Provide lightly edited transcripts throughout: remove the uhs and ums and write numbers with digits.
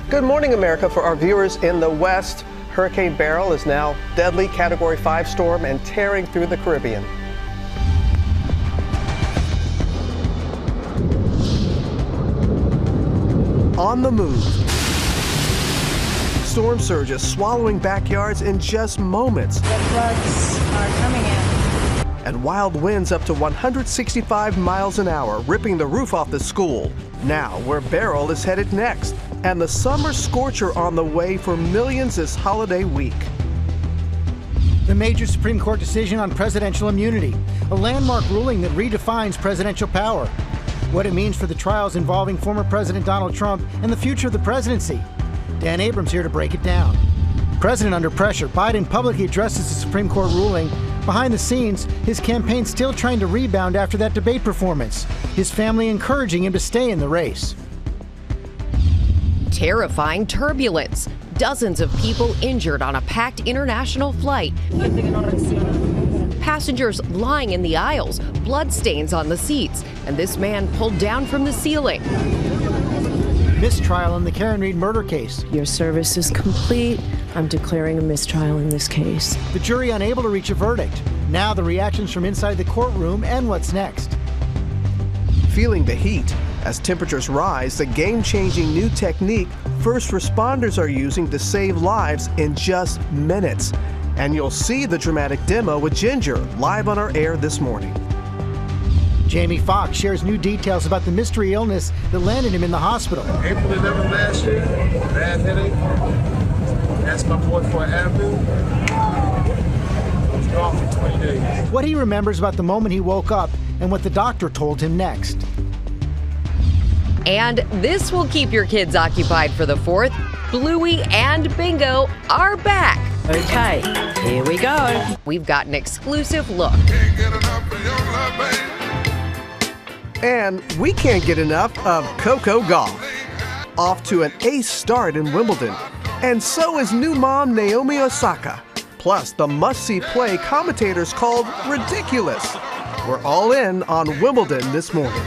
Good morning, America. For our viewers in the West, Hurricane Beryl is now deadly Category 5 storm and tearing through the Caribbean. On the move. Storm surges swallowing backyards in just moments. The floods are coming in. And wild winds up to 165 miles an hour, ripping the roof off the school. Now, where Beryl is headed next, and the summer scorcher on the way for millions this holiday week. The major Supreme Court decision on presidential immunity, a landmark ruling that redefines presidential power. What it means for the trials involving former President Donald Trump and the future of the presidency. Dan Abrams here to break it down. President under pressure, Biden publicly addresses the Supreme Court ruling. Behind the scenes, his campaign still trying to rebound after that debate performance. His family encouraging him to stay in the race. Terrifying turbulence. Dozens of people injured on a packed international flight. Passengers lying in the aisles, blood stains on the seats, and this man pulled down from the ceiling. Mistrial in the Karen Reed murder case. Your service is complete. I'm declaring a mistrial in this case. The jury unable to reach a verdict. Now the reactions from inside the courtroom and what's next. Feeling the heat. As temperatures rise, the game-changing new technique first responders are using to save lives in just minutes. And you'll see the dramatic demo with Ginger live on our air this morning. Jamie Foxx shares new details about the mystery illness that landed him in the hospital. April 11th last year, bad headache. Asked my boy for an Advil. Was gone for 20 days. What he remembers about the moment he woke up and what the doctor told him next. And this will keep your kids occupied for the 4th. Bluey and Bingo are back. Okay, here we go. We've got an exclusive look. And we can't get enough of Coco Gauff. Off to an ace start in Wimbledon. And so is new mom Naomi Osaka. Plus, the must-see play commentators called ridiculous. We're all in on Wimbledon this morning.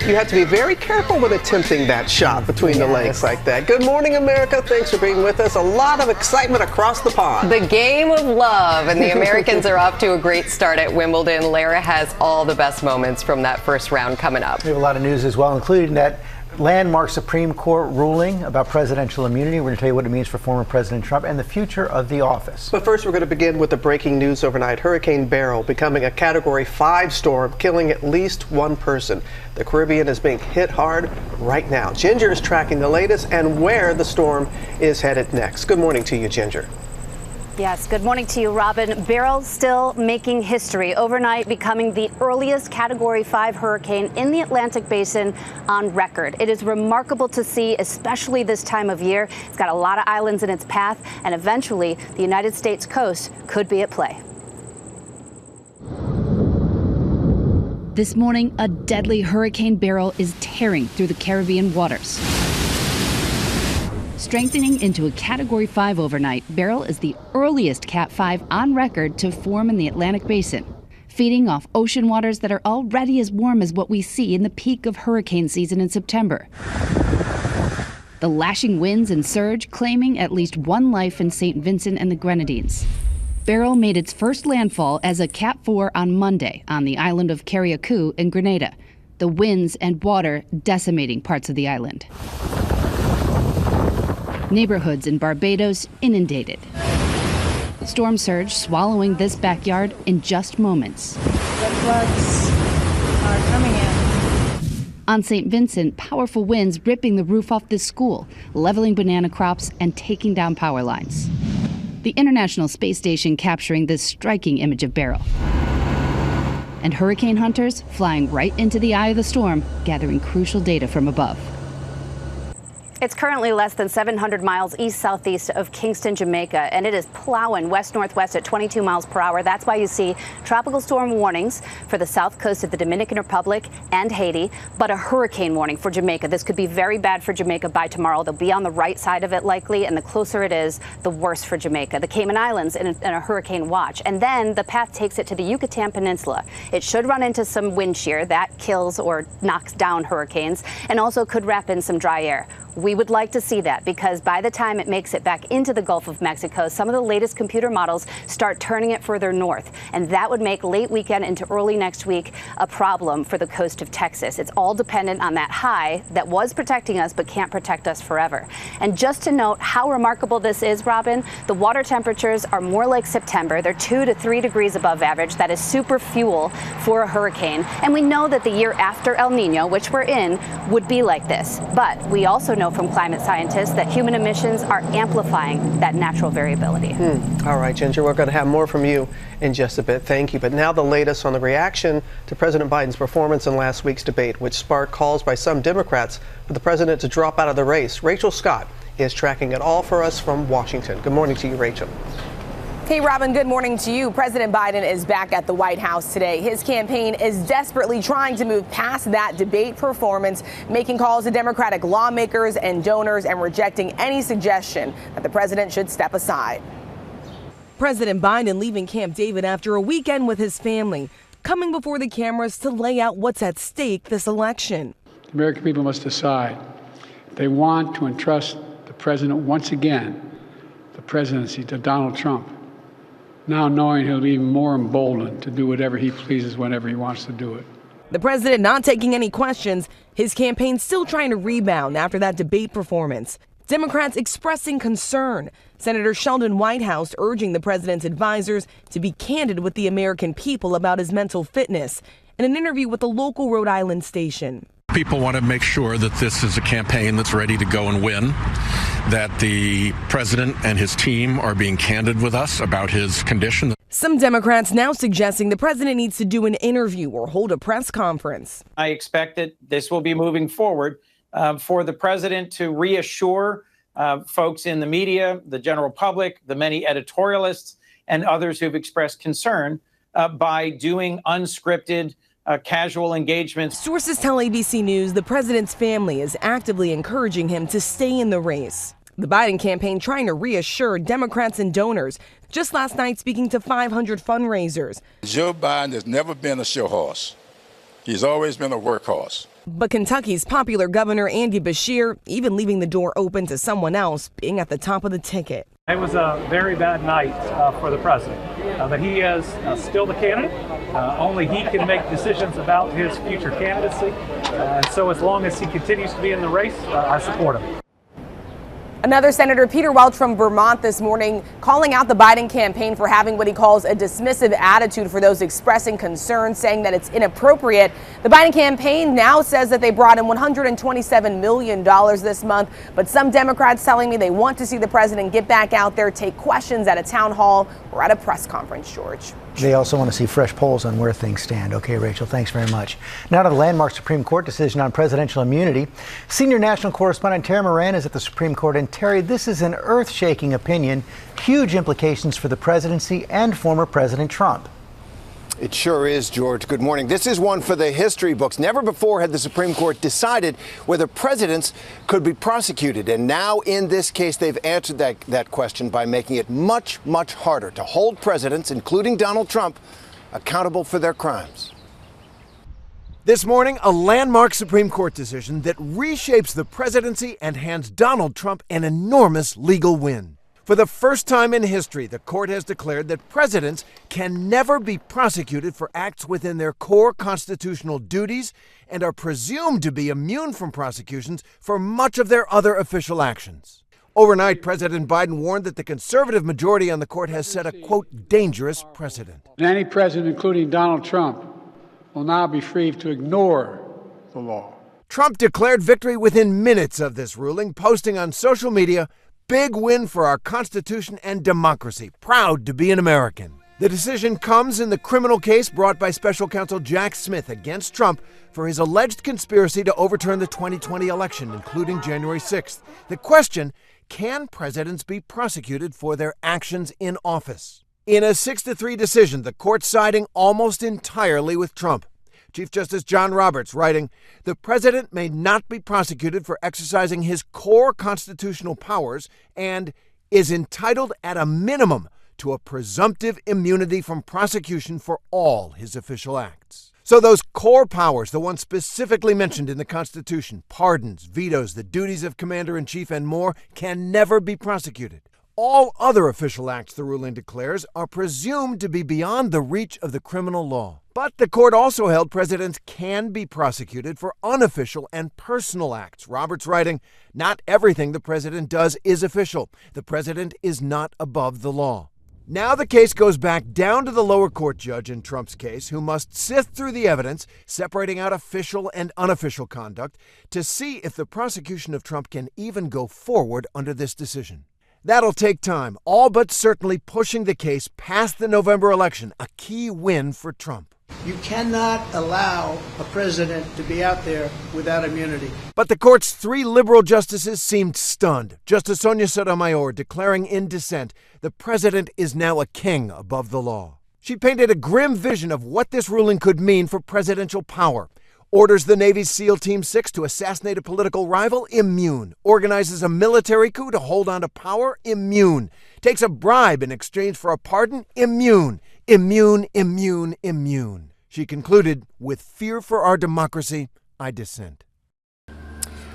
You have to be very careful with attempting that shot between the legs like that. Good morning, America. Thanks for being with us. A lot of excitement across the pond. The game of love, and the Americans are off to a great start at Wimbledon. Lara has all the best moments from that first round coming up. We have a lot of news as well, including that landmark Supreme Court ruling about presidential immunity. We're going to tell you what it means for former President Trump and the future of the office. But first, we're going to begin with the breaking news overnight. Hurricane Beryl becoming a Category 5 storm, killing at least one person. The Caribbean is being hit hard right now. Ginger is tracking the latest and where the storm is headed next. Good morning to you, Ginger. Yes, good morning to you, Robin. Beryl still making history, overnight becoming the earliest Category 5 hurricane in the Atlantic Basin on record. It is remarkable to see, especially this time of year. It's got a lot of islands in its path, and eventually the United States coast could be at play. This morning, a deadly Hurricane Beryl is tearing through the Caribbean waters. Strengthening into a Category 5 overnight, Beryl is the earliest Cat 5 on record to form in the Atlantic Basin, feeding off ocean waters that are already as warm as what we see in the peak of hurricane season in September. The lashing winds and surge claiming at least one life in St. Vincent and the Grenadines. Beryl made its first landfall as a Cat 4 on Monday on the island of Carriacou in Grenada, the winds and water decimating parts of the island. Neighborhoods in Barbados inundated. Storm surge swallowing this backyard in just moments. The floods are coming in. On St. Vincent, powerful winds ripping the roof off this school, leveling banana crops and taking down power lines. The International Space Station capturing this striking image of Beryl. And hurricane hunters flying right into the eye of the storm, gathering crucial data from above. It's currently less than 700 miles east-southeast of Kingston, Jamaica, and it is plowing west-northwest at 22 miles per hour. That's why you see tropical storm warnings for the south coast of the Dominican Republic and Haiti, but a hurricane warning for Jamaica. This could be very bad for Jamaica by tomorrow. They'll be on the right side of it likely, and the closer it is, the worse for Jamaica. The Cayman Islands in a hurricane watch, and then the path takes it to the Yucatan Peninsula. It should run into some wind shear that kills or knocks down hurricanes, and also could wrap in some dry air. We would like to see that because by the time it makes it back into the Gulf of Mexico, some of the latest computer models start turning it further north. And that would make late weekend into early next week a problem for the coast of Texas. It's all dependent on that high that was protecting us but can't protect us forever. And just to note how remarkable this is, Robin, the water temperatures are more like September. They're 2 to 3 degrees above average. That is super fuel for a hurricane. And we know that the year after El Nino, which we're in, would be like this. But we also know from climate scientists that human emissions are amplifying that natural variability. All right, Ginger, we're going to have more from you in just a bit. Thank you. But now the latest on the reaction to President Biden's performance in last week's debate, which sparked calls by some Democrats for the president to drop out of the race. Rachel Scott is tracking it all for us from Washington. Good morning to you, Rachel. Hey, Robin, good morning to you. President Biden is back at the White House today. His campaign is desperately trying to move past that debate performance, making calls to Democratic lawmakers and donors and rejecting any suggestion that the president should step aside. President Biden leaving Camp David after a weekend with his family, coming before the cameras to lay out what's at stake this election. The American people must decide. They want to entrust the president once again, the presidency, to Donald Trump, now knowing he'll be even more emboldened to do whatever he pleases whenever he wants to do it. The president not taking any questions, his campaign still trying to rebound after that debate performance. Democrats expressing concern. Senator Sheldon Whitehouse urging the president's advisors to be candid with the American people about his mental fitness in an interview with a local Rhode Island station. People want to make sure that this is a campaign that's ready to go and win, that the president and his team are being candid with us about his condition. Some Democrats now suggesting the president needs to do an interview or hold a press conference. I expect that this will be moving forward for the president to reassure folks in the media, the general public, the many editorialists, and others who've expressed concern by doing unscripted casual engagements. Sources tell ABC News the president's family is actively encouraging him to stay in the race. The Biden campaign trying to reassure Democrats and donors. Just last night speaking to 500 fundraisers. Joe Biden has never been a show horse. He's always been a workhorse. But Kentucky's popular governor Andy Beshear even leaving the door open to someone else being at the top of the ticket. It was a very bad night for the president. But he is still the candidate. Only he can make decisions about his future candidacy. And so as long as he continues to be in the race, I support him. Another Senator Peter Welch from Vermont this morning calling out the Biden campaign for having what he calls a dismissive attitude for those expressing concern, saying that it's inappropriate. The Biden campaign now says that they brought in $127 million this month, but some Democrats telling me they want to see the president get back out there, take questions at a town hall or at a press conference, George. They also want to see fresh polls on where things stand. Okay, Rachel, thanks very much. Now to the landmark Supreme Court decision on presidential immunity. Senior national correspondent Terry Moran is at the Supreme Court. And Terry, this is an earth-shaking opinion, huge implications for the presidency and former President Trump. It sure is, George. Good morning. This is one for the history books. Never before had the Supreme Court decided whether presidents could be prosecuted. And now in this case, they've answered that question by making it much, much harder to hold presidents, including Donald Trump, accountable for their crimes. This morning, a landmark Supreme Court decision that reshapes the presidency and hands Donald Trump an enormous legal win. For the first time in history, the court has declared that presidents can never be prosecuted for acts within their core constitutional duties and are presumed to be immune from prosecutions for much of their other official actions. Overnight, President Biden warned that the conservative majority on the court has set a, quote, dangerous precedent. And any president, including Donald Trump, will now be free to ignore the law. Trump declared victory within minutes of this ruling, posting on social media, "Big win for our Constitution and democracy. Proud to be an American." The decision comes in the criminal case brought by special counsel Jack Smith against Trump for his alleged conspiracy to overturn the 2020 election, including January 6th. The question, can presidents be prosecuted for their actions in office? In a 6-3 decision, the court siding almost entirely with Trump. Chief Justice John Roberts writing, the president may not be prosecuted for exercising his core constitutional powers and is entitled at a minimum to a presumptive immunity from prosecution for all his official acts. So those core powers, the ones specifically mentioned in the Constitution, pardons, vetoes, the duties of commander-in-chief, and more, can never be prosecuted. All other official acts, the ruling declares, are presumed to be beyond the reach of the criminal law. But the court also held presidents can be prosecuted for unofficial and personal acts. Roberts writing, not everything the president does is official. The president is not above the law. Now the case goes back down to the lower court judge in Trump's case, who must sift through the evidence, separating out official and unofficial conduct, to see if the prosecution of Trump can even go forward under this decision. That'll take time, all but certainly pushing the case past the November election, a key win for Trump. You cannot allow a president to be out there without immunity. But the court's 3 liberal justices seemed stunned. Justice Sonia Sotomayor declaring in dissent, the president is now a king above the law. She painted a grim vision of what this ruling could mean for presidential power. Orders the Navy's SEAL Team 6 to assassinate a political rival? Immune. Organizes a military coup to hold on to power? Immune. Takes a bribe in exchange for a pardon? Immune. Immune, immune, immune. She concluded, with fear for our democracy, I dissent.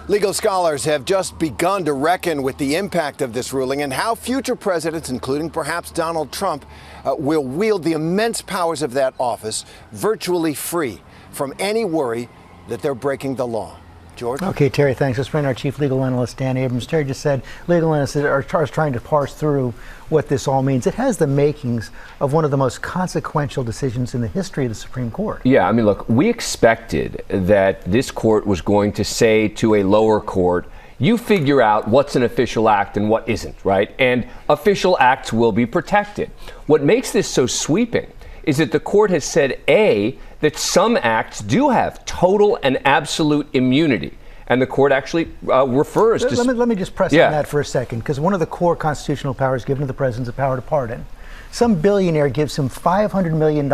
Legal scholars have just begun to reckon with the impact of this ruling and how future presidents, including perhaps Donald Trump, will wield the immense powers of that office virtually free from any worry that they're breaking the law. George? Okay, Terry, thanks. Let's bring our chief legal analyst, Dan Abrams. Terry just said legal analysts are trying to parse through what this all means. It has the makings of one of the most consequential decisions in the history of the Supreme Court. Yeah, I mean, look, we expected that this court was going to say to a lower court, you figure out what's an official act and what isn't, right? And official acts will be protected. What makes this so sweeping is that the court has said, A, that some acts do have total and absolute immunity. And the court actually refers to... Let me just press on that for a second, because one of the core constitutional powers given to the president is the power to pardon. Some billionaire gives him $500 million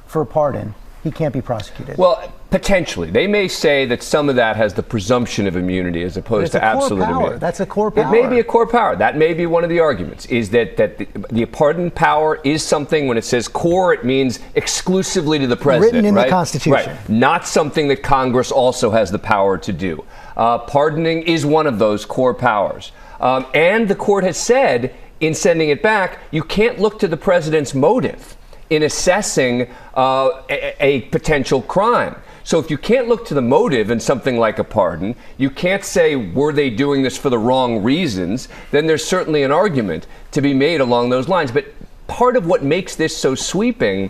for a pardon. He can't be prosecuted. Well, potentially. They may say that some of that has the presumption of immunity as opposed to absolute immunity. That's a core power. It may be a core power. That may be one of the arguments, is that the pardon power is something, when it says core, it means exclusively to the president. Written in the Constitution. Right. Not something that Congress also has the power to do. Pardoning is one of those core powers. And the court has said, in sending it back, you can't look to the president's motive in assessing a potential crime. So if you can't look to the motive in something like a pardon, you can't say, were they doing this for the wrong reasons, then there's certainly an argument to be made along those lines. But part of what makes this so sweeping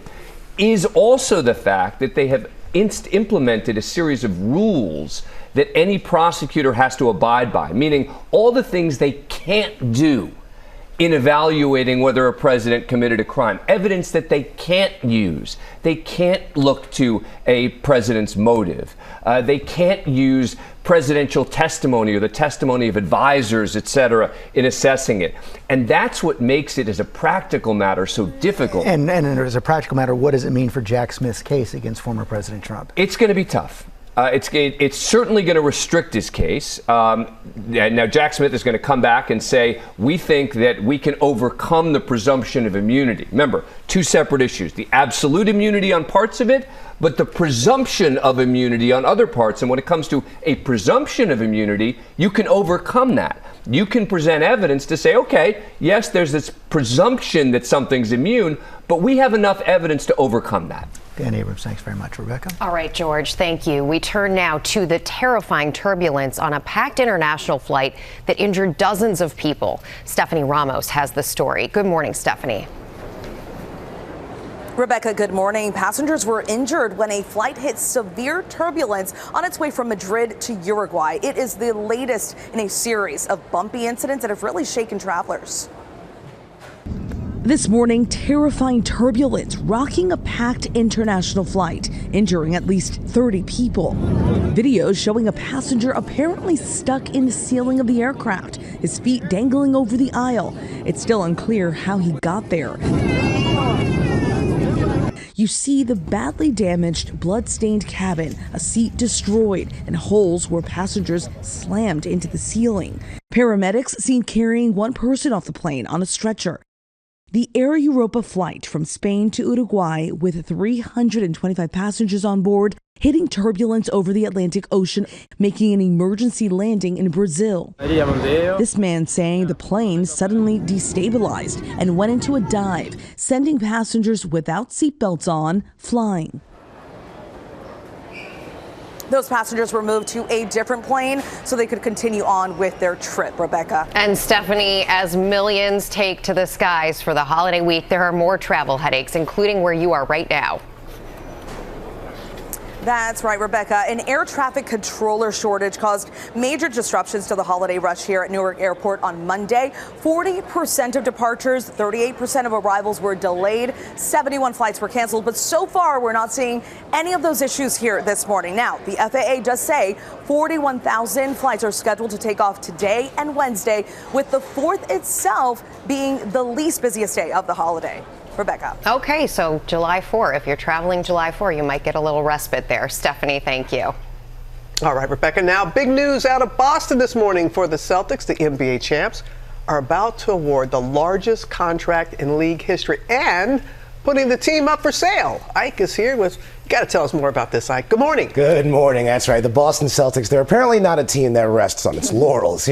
is also the fact that they have implemented a series of rules that any prosecutor has to abide by, meaning all the things they can't do in evaluating whether a president committed a crime, evidence that they can't use. They can't look to a president's motive. They can't use presidential testimony or the testimony of advisors, et cetera, in assessing it. And that's what makes it, as a practical matter, so difficult. And as a practical matter, what does it mean for Jack Smith's case against former President Trump? It's going to be tough. It's certainly going to restrict his case. Now, Jack Smith is going to come back and say, we think that we can overcome the presumption of immunity. Remember, 2 separate issues, the absolute immunity on parts of it, but the presumption of immunity on other parts. And when it comes to a presumption of immunity, you can overcome that. You can present evidence to say, okay, yes, there's this presumption that something's immune, but we have enough evidence to overcome that. Dan Abrams, thanks very much. Rebecca? All right, George, thank you. We turn now to the terrifying turbulence on a packed international flight that injured dozens of people. Stephanie Ramos has the story. Good morning, Stephanie. Rebecca, good morning. Passengers were injured when a flight hit severe turbulence on its way from Madrid to Uruguay. It is the latest in a series of bumpy incidents that have really shaken travelers. This morning, terrifying turbulence rocking a packed international flight, injuring at least 30 people. Videos showing a passenger apparently stuck in the ceiling of the aircraft, his feet dangling over the aisle. It's still unclear how he got there. You see the badly damaged, blood-stained cabin, a seat destroyed, and holes where passengers slammed into the ceiling. Paramedics seen carrying one person off the plane on a stretcher. The Air Europa flight from Spain to Uruguay with 325 passengers on board hitting turbulence over the Atlantic Ocean, making an emergency landing in Brazil. This man saying the plane suddenly destabilized and went into a dive, sending passengers without seatbelts on flying. Those passengers were moved to a different plane so they could continue on with their trip. Rebecca. And Stephanie, as millions take to the skies for the holiday week, there are more travel headaches, including where you are right now. That's right, Rebecca. An air traffic controller shortage caused major disruptions to the holiday rush here at Newark Airport on Monday. 40% of departures, 38% of arrivals were delayed. 71 flights were canceled. But so far, we're not seeing any of those issues here this morning. Now, the FAA does say 41,000 flights are scheduled to take off today and Wednesday, with the 4th itself being the least busiest day of the holiday. Rebecca. Okay, so July 4, if you're traveling July 4, you might get a little respite there. Stephanie, thank you. All right, Rebecca, now big news out of Boston this morning for the Celtics. The NBA champs are about to award the largest contract in league history and putting the team up for sale. Ike is here with, you got to tell us more about this, Ike. Good morning. Good morning. That's right. The Boston Celtics, they're apparently not a team that rests on its laurels,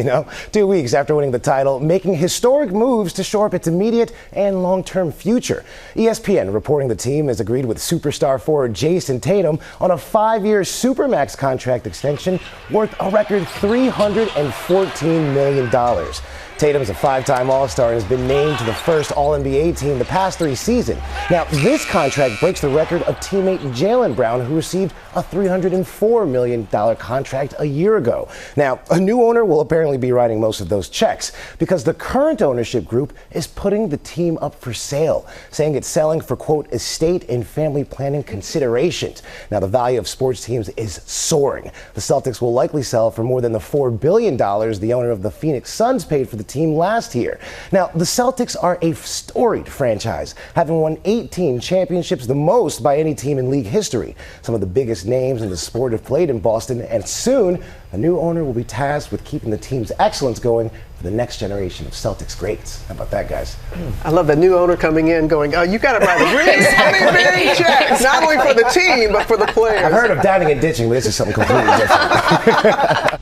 2 weeks after winning the title, making historic moves to shore up its immediate and long-term future. ESPN reporting the team has agreed with superstar forward Jason Tatum on a 5-year Supermax contract extension worth a record $314 million. Tatum's a 5-time All-Star and has been named to the first All-NBA team the past 3 seasons. Now, this contract breaks the record of teammate Jaylen Brown, who received a $304 million contract a year ago. Now, a new owner will apparently be writing most of those checks because the current ownership group is putting the team up for sale, saying it's selling for, quote, estate and family planning considerations. Now, the value of sports teams is soaring. The Celtics will likely sell for more than the $4 billion the owner of the Phoenix Suns paid for the team last year. Now, the Celtics are a storied franchise, having won 18 championships, the most by any team in league history. Some of the biggest names in the sport have played in Boston, and soon a new owner will be tasked with keeping the team's excellence going for the next generation of Celtics greats. How about that, guys? I love the new owner coming in going, oh, you got to write a really big check, not only for the team, but for the players. I've heard of downing and ditching, but this is something completely different.